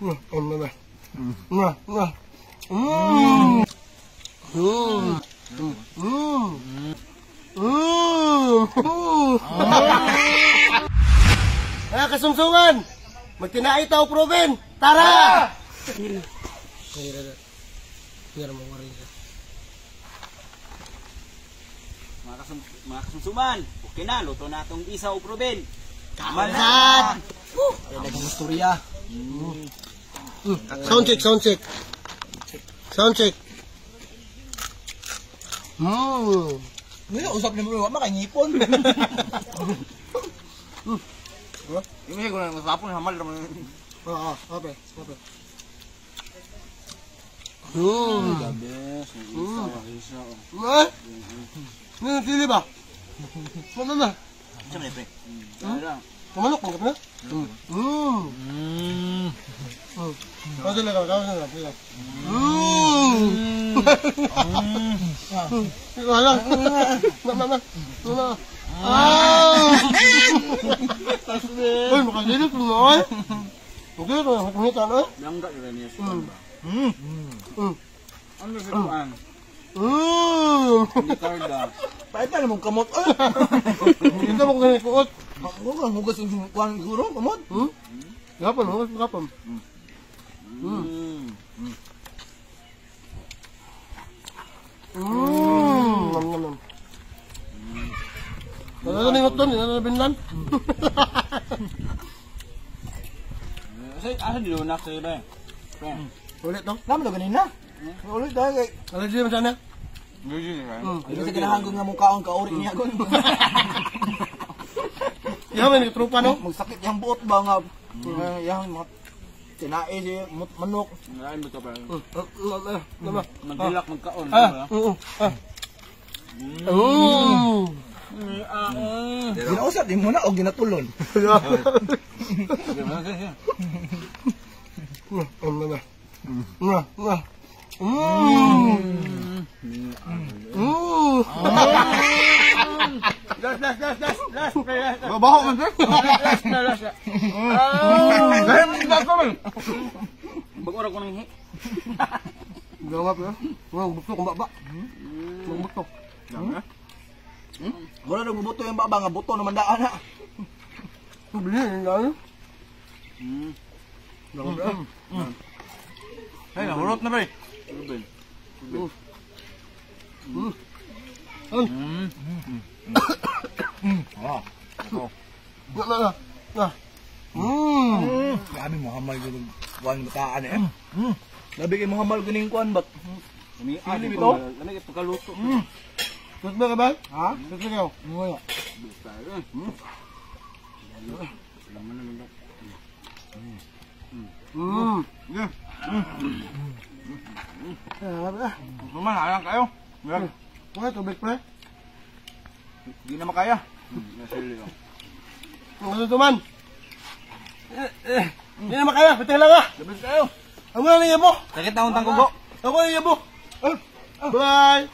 Mga kasumsungan, magtinai tao proven. Tara! Mga kasumsuman, okay na, luto na itong isaw proven. Kamalad! Ay, naging istorya. Sound check, sound check. Sound check. Ngayon, usap niyo mo, makangipon. Yung ko na masapon, hamal naman. Oo, okay, okay. Gabes, isaw. Sili ba? Ano na? Siya mo na, pre. Kaya Kumanok, manggap na? Kasi lang, kasi lang. Wala. Mama. Uy, makasilit mo na, oy. Okay, makungitan, oy. langga yun niya sa ba? Ano sa tuan? Hindi karda. Paita na mong kamot. Hindi mo kung kuot. Ako ka, hugas yung kuhan siguro, kamot. Gapon, hugas mo gapon. Nam. Ano na yung doon? Ano na binlan? Asa di lunak sa iba eh? Ulit to? Naman na ganina. Ulit dahil kay... Ano dito mo sana? Hindi ka. Hindi sa kinahanggang nga mong kaon kauri niya gon. Yaw, may trupa no? Magsakit yung buot ba nga. Yang mga tinae si manok. Ngayon mo ito pa. Nama. Magdilak magkaon. Ginausap din mo na o ginatulon. Last. Babaho man sir. Last. Bag-ora ko nang hi. Gawap ya. Wang bukto kung baba. Wang bukto. Wala nang bubuto yung baba nga buto naman daan na. Bili ano? Gawap. Ay, nahurot na ba eh? Grabe mo hamal yung kuhan bataan eh. Labi kay mo hamal ganing kuhan bat. Ano ito? Ano ito pagkaluto? Gusto ba ka ba? Ha? Gusto ka? Ngoyo. Naman, alang kayo. Okay, tubig pre. Hindi na makaya. Nasili ko. Ano ito man? Hindi na makaya, pati lang ah. Labas kayo. Ang mga niyabo. Sakit na untang kugo. Ako niyabo. Bye.